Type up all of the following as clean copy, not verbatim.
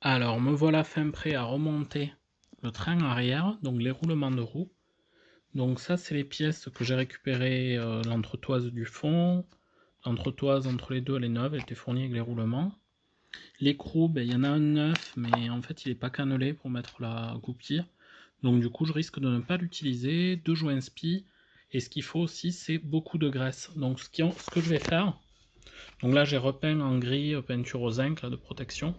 Alors, me voilà fin prêt à remonter le train arrière, donc les roulements de roues. Donc ça, c'est les pièces que j'ai récupérées, l'entretoise du fond. L'entretoise entre les deux, elle est neuve, elle était fournie avec les roulements. L'écrou, ben, il y en a un neuf, mais en fait, il n'est pas cannelé pour mettre la goupille. Donc du coup, je risque de ne pas l'utiliser. 2 joints spi. Et ce qu'il faut aussi, c'est beaucoup de graisse. Donc ce que je vais faire, donc là, j'ai repeint en gris, peinture au zinc là, de protection.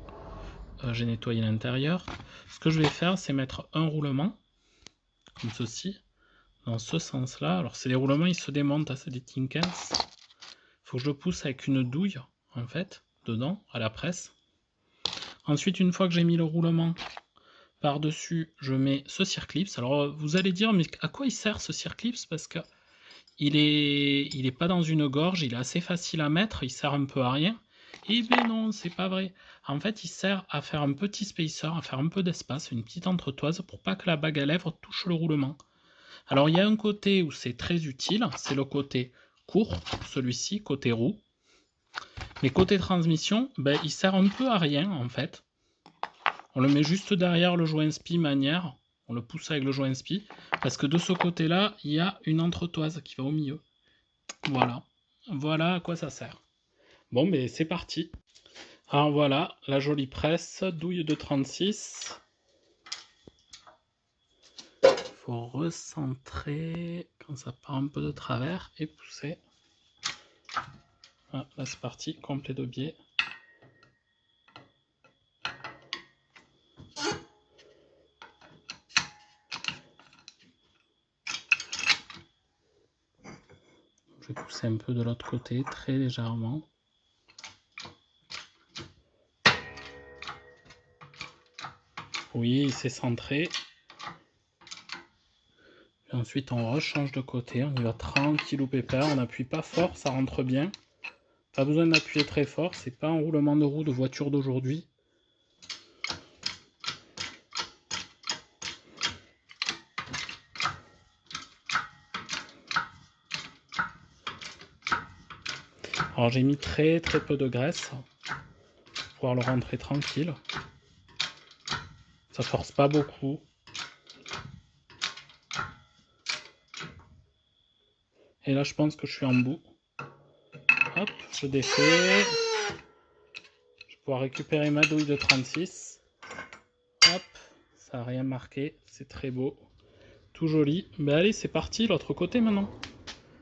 J'ai nettoyé l'intérieur. Ce que je vais faire, c'est mettre un roulement, comme ceci, dans ce sens-là. Alors, c'est les roulements, ils se démontent, c'est des Tinkens. Il faut que je le pousse avec une douille, en fait, dedans, à la presse. Ensuite, une fois que j'ai mis le roulement par-dessus, je mets ce circlips. Alors, vous allez dire, mais à quoi il sert ce circlips? Parce que il est pas dans une gorge, il est assez facile à mettre, il sert un peu à rien. Eh ben non, c'est pas vrai. En fait, il sert à faire un petit spacer, à faire un peu d'espace, une petite entretoise pour pas que la bague à lèvres touche le roulement. Alors, il y a un côté où c'est très utile, c'est le côté court, celui-ci, côté roue. Mais côté transmission, ben, il sert un peu à rien en fait. On le met juste derrière le joint spi manière, on le pousse avec le joint spi, parce que de ce côté-là, il y a une entretoise qui va au milieu. Voilà. Voilà à quoi ça sert. Bon, mais c'est parti. Alors voilà, la jolie presse, douille de 36. Faut recentrer quand ça part un peu de travers et pousser. Voilà, là c'est parti, complet de biais. Je vais pousser un peu de l'autre côté, très légèrement. Oui, c'est centré. Et ensuite, on rechange de côté. On y va tranquillou pépère. On n'appuie pas fort, ça rentre bien. Pas besoin d'appuyer très fort. C'est pas un roulement de roue de voiture d'aujourd'hui. Alors, j'ai mis très peu de graisse pour pouvoir le rentrer tranquille. Ça force pas beaucoup. Et là, je pense que je suis en bout. Hop, je défais. Je vais pouvoir récupérer ma douille de 36. Hop, ça n'a rien marqué. C'est très beau. Tout joli. Ben allez, c'est parti, l'autre côté maintenant.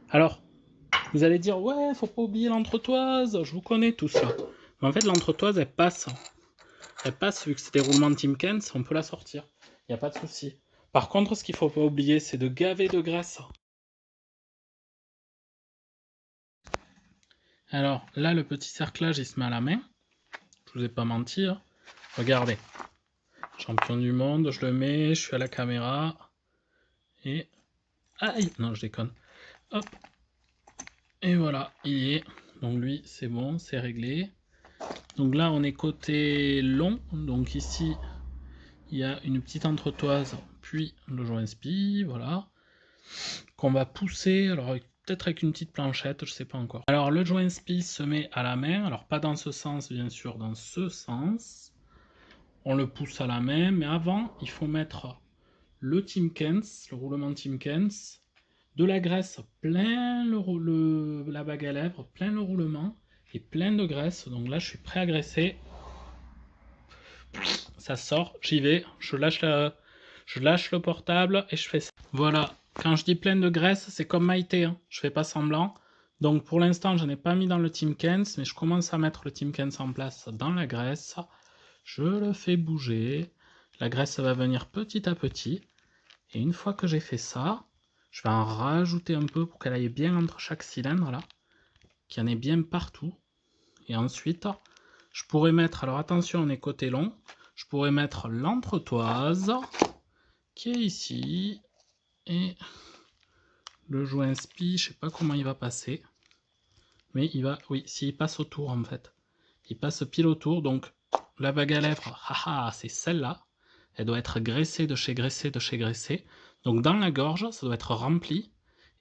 Alors, vous allez dire, ouais, faut pas oublier l'entretoise. Je vous connais tout ça. Mais en fait, l'entretoise, elle passe. Elle passe, vu que c'est des roulements de Timkens, on peut la sortir. Il n'y a pas de souci. Par contre, ce qu'il faut pas oublier, c'est de gaver de graisse. Alors, là, le petit cerclage, il se met à la main. Je vous ai pas menti. Hein. Regardez. Champion du monde, je le mets, je suis à la caméra. Et... aïe! Non, je déconne. Hop. Et voilà, il y est. Donc lui, c'est bon, c'est réglé. Donc là, on est côté long. Donc ici, il y a une petite entretoise, puis le joint spi, voilà. Qu'on va pousser, alors peut-être avec une petite planchette, je sais pas encore. Alors le joint spi se met à la main, alors pas dans ce sens, bien sûr, dans ce sens. On le pousse à la main, mais avant, il faut mettre le Timkens, le roulement Timkens, de la graisse plein la bague à lèvres, plein le roulement, et plein de graisse. Donc là, je suis prêt à graisser. Ça sort, j'y vais, je lâche le portable et je fais ça. Voilà, quand je dis plein de graisse, c'est comme Maïté, hein. Je fais pas semblant. Donc pour l'instant, je n'ai pas mis dans le Timkens, mais je commence à mettre le Timkens en place dans la graisse. Je le fais bouger. La graisse va venir petit à petit. Et une fois que j'ai fait ça, je vais en rajouter un peu pour qu'elle aille bien entre chaque cylindre là, qu'il y en ait bien partout. Et ensuite, je pourrais mettre, alors attention, on est côté long, je pourrais mettre l'entretoise qui est ici et le joint spi, je sais pas comment il va passer, mais il va, oui, s'il passe autour en fait, il passe pile autour. Donc la bague à lèvres, haha, c'est celle-là. Elle doit être graissée de chez graissée de chez graissée. Donc dans la gorge, ça doit être rempli.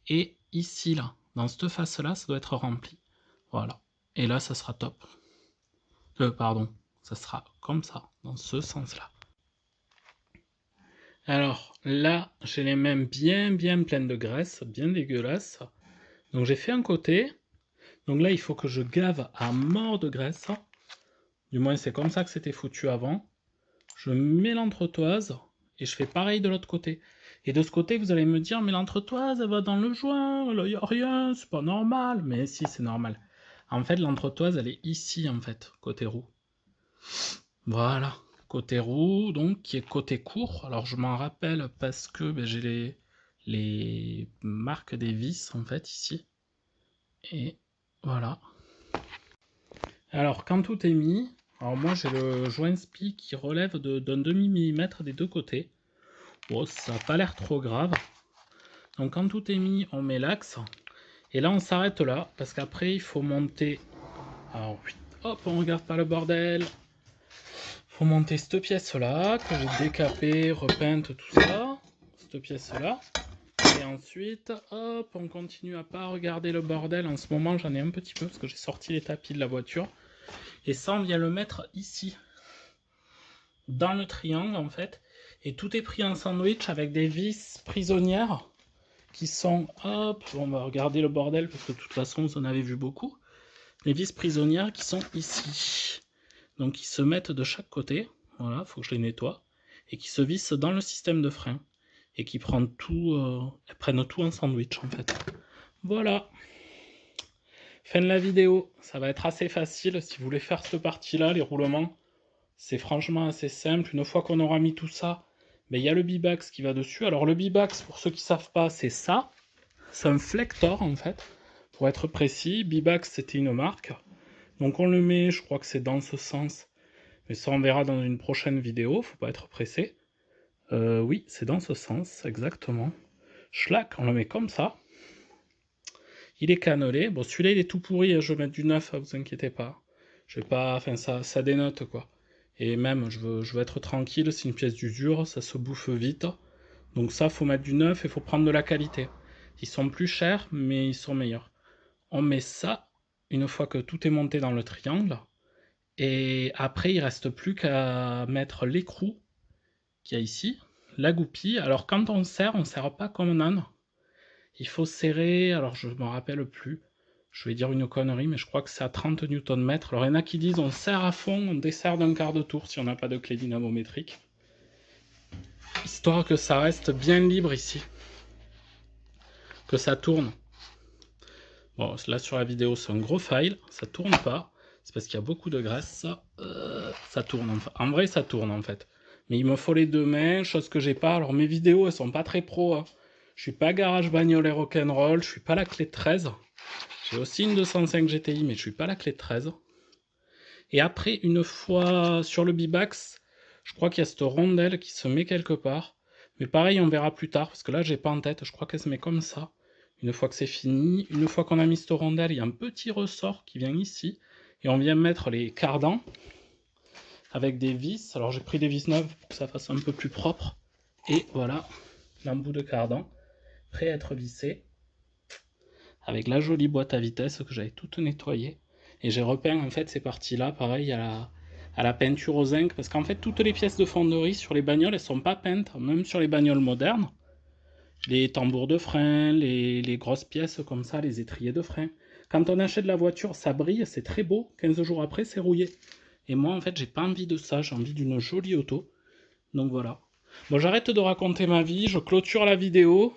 Et ici, là, dans cette face-là, ça doit être rempli. Voilà. Et là, ça sera top. Pardon. ça sera comme ça, dans ce sens-là. Alors là, j'ai les mains bien pleines de graisse, bien dégueulasse. Donc j'ai fait un côté. Donc là, il faut que je gave à mort de graisse. Du moins, c'est comme ça que c'était foutu avant. Je mets l'entretoise et je fais pareil de l'autre côté. Et de ce côté, vous allez me dire, mais l'entretoise, elle va dans le joint, là, il n'y a rien, c'est pas normal. Mais si, c'est normal. En fait, l'entretoise, elle est ici, en fait, côté roue. Voilà, côté roue, donc, qui est côté court. Alors, je m'en rappelle parce que ben, j'ai les marques des vis, en fait, ici. Et voilà. Alors, quand tout est mis, alors moi, j'ai le joint spi qui relève d'un demi-millimètre des deux côtés. Bon, ça n'a pas l'air trop grave. Donc, quand tout est mis, on met l'axe. Et là, on s'arrête là, parce qu'après, il faut monter. Alors, hop, on regarde pas le bordel. Faut monter cette pièce-là, que j'ai décapée, repeinte, tout ça. Cette pièce-là. Et ensuite, hop, on continue à pas regarder le bordel. En ce moment, j'en ai un petit peu, parce que j'ai sorti les tapis de la voiture. Et ça, on vient le mettre ici. Dans le triangle, en fait. Et tout est pris en sandwich avec des vis prisonnières qui sont, hop, on va regarder le bordel, parce que de toute façon, vous en avez vu beaucoup. Les vis prisonnières qui sont ici. Donc, ils se mettent de chaque côté. Voilà, il faut que je les nettoie. Et qui se vissent dans le système de frein. Et qui prennent tout, elles prennent tout en sandwich, en fait. Voilà. Fin de la vidéo. Ça va être assez facile. Si vous voulez faire cette partie-là, les roulements, c'est franchement assez simple. Une fois qu'on aura mis tout ça, ben, il y a le bibax qui va dessus. Alors, le bibax, pour ceux qui ne savent pas, c'est ça. C'est un flector, en fait. Pour être précis, bibax, c'était une marque. Donc on le met, je crois que c'est dans ce sens, mais ça on verra dans une prochaine vidéo, faut pas être pressé. Oui, c'est dans ce sens, exactement. Schlack, on le met comme ça. Il est cannelé. Bon, celui-là il est tout pourri, je vais mettre du neuf, vous inquiétez pas. Je vais pas, enfin ça dénote quoi. Et même, je veux être tranquille, c'est une pièce d'usure, ça se bouffe vite. Donc ça, faut mettre du neuf et faut prendre de la qualité. Ils sont plus chers, mais ils sont meilleurs. On met ça, une fois que tout est monté dans le triangle. Et après, il reste plus qu'à mettre l'écrou qu'il y a ici, la goupille. Alors quand on serre pas comme un âne. Il faut serrer, alors je ne me rappelle plus, je vais dire une connerie, mais je crois que c'est à 30 Nm. Alors il y en a qui disent on serre à fond, on desserre d'un quart de tour si on n'a pas de clé dynamométrique. Histoire que ça reste bien libre ici. Que ça tourne. Bon, là sur la vidéo c'est un gros file, ça tourne pas. C'est parce qu'il y a beaucoup de graisse, ça tourne. En vrai, ça tourne en fait. Mais il me faut les deux mains, chose que j'ai pas. Alors mes vidéos, elles sont pas très pro. Hein. Je suis pas garage bagnole et rock'n'roll, je suis pas la clé de 13. J'ai aussi une 205 GTI, mais je suis pas la clé de 13. Et après, une fois sur le bibax, je crois qu'il y a cette rondelle qui se met quelque part. Mais pareil, on verra plus tard, parce que là, j'ai pas en tête. Je crois qu'elle se met comme ça. Une fois que c'est fini, une fois qu'on a mis cette rondelle, il y a un petit ressort qui vient ici. Et on vient mettre les cardans avec des vis. Alors j'ai pris des vis neuves pour que ça fasse un peu plus propre. Et voilà, l'embout de cardan prêt à être vissé. Avec la jolie boîte à vitesse que j'avais toute nettoyée. Et j'ai repeint en fait ces parties-là, pareil, à la peinture au zinc. Parce qu'en fait, toutes les pièces de fonderie sur les bagnoles, elles sont pas peintes. Même sur les bagnoles modernes. Les tambours de frein, les grosses pièces comme ça, les étriers de frein. Quand on achète la voiture, ça brille, c'est très beau. 15 jours après, c'est rouillé. Et moi, en fait, j'ai pas envie de ça. J'ai envie d'une jolie auto. Donc voilà. Bon, j'arrête de raconter ma vie. Je clôture la vidéo.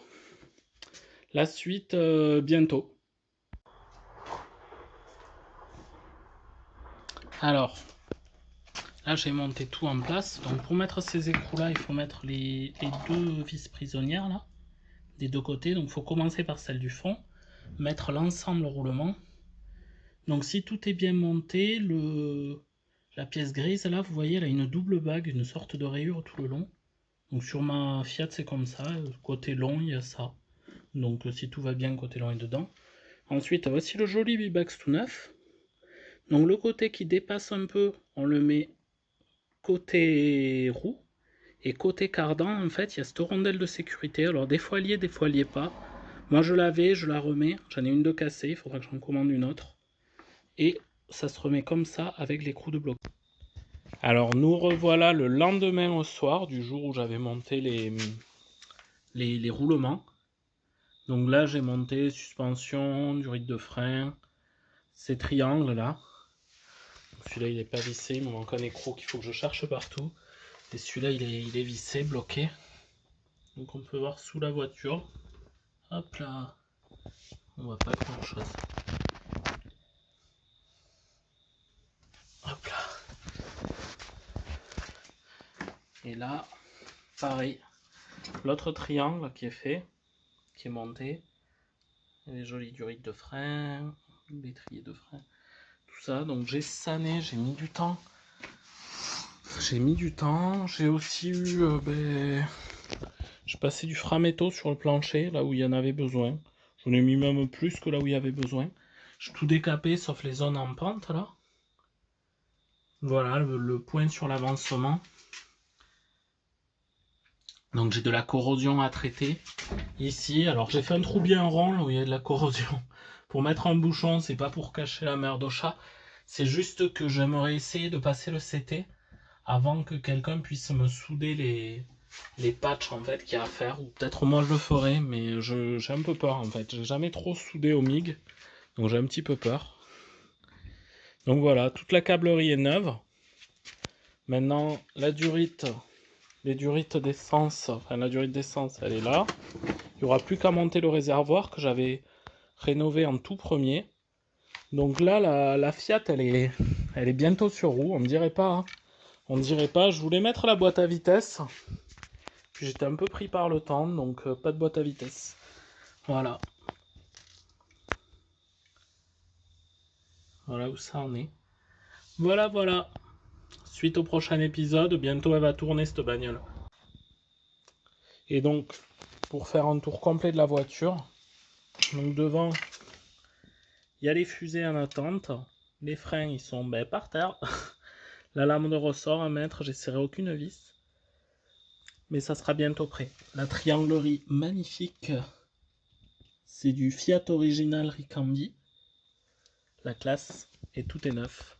La suite, bientôt. Alors, là, j'ai monté tout en place. Donc, pour mettre ces écrous-là, il faut mettre les deux vis prisonnières, là, des deux côtés. Donc, il faut commencer par celle du fond. Mettre l'ensemble au roulement. Donc, si tout est bien monté, la pièce grise, là, vous voyez, elle a une double bague, une sorte de rayure tout le long. Donc, sur ma Fiat, c'est comme ça. Côté long, il y a ça. Donc, si tout va bien, côté long est dedans. Ensuite, voici le joli bibax tout neuf. Donc, le côté qui dépasse un peu, on le met côté roue. Et côté cardan, en fait, il y a cette rondelle de sécurité. Alors, des fois, elle y est, des fois, elle y est pas. Moi, je l'avais, je la remets. J'en ai une de cassée, il faudra que j'en commande une autre. Et ça se remet comme ça avec l'écrou de bloc. Alors nous revoilà le lendemain au soir du jour où j'avais monté les roulements. Donc là j'ai monté suspension, durite de frein, ces triangles là. Celui-là il n'est pas vissé, il me manque un écrou qu'il faut que je cherche partout. Et celui-là il est vissé, bloqué. Donc on peut voir sous la voiture. Hop là. On voit pas grand chose. Hop là. Et là, pareil. L'autre triangle qui est fait, qui est monté. Les jolies durites de frein, l'étrier de frein, tout ça. Donc j'ai sané, j'ai mis du temps. J'ai aussi eu, j'ai passé du framéto sur le plancher, là où il y en avait besoin. J'en ai mis même plus que là où il y avait besoin. J'ai tout décapé, sauf les zones en pente, là. Voilà, le point sur l'avancement. Donc j'ai de la corrosion à traiter ici. Alors j'ai fait un trou bien rond là où il y a de la corrosion. Pour mettre un bouchon, c'est pas pour cacher la merde au chat. C'est juste que j'aimerais essayer de passer le CT avant que quelqu'un puisse me souder les patchs en fait qu'il y a à faire. Ou peut-être moi je le ferai, mais j'ai un peu peur en fait. J'ai jamais trop soudé au MIG, donc j'ai un petit peu peur. Donc voilà, toute la câblerie est neuve. Maintenant, la durite, les durites d'essence, enfin la durite d'essence, elle est là. Il n'y aura plus qu'à monter le réservoir que j'avais rénové en tout premier. Donc là, la Fiat, elle est bientôt sur roue. On ne dirait pas. Hein. On ne dirait pas. Je voulais mettre la boîte à vitesse. Puis j'étais un peu pris par le temps, donc pas de boîte à vitesse. Voilà. Voilà où ça en est. Voilà, voilà. Suite au prochain épisode, bientôt elle va tourner cette bagnole. Et donc, pour faire un tour complet de la voiture, donc devant, il y a les fusées en attente. Les freins, ils sont par terre. La lame de ressort à mettre, j'essaierai aucune vis. Mais ça sera bientôt prêt. La trianglerie magnifique, c'est du Fiat Original Ricambi. La classe, et tout est neuf.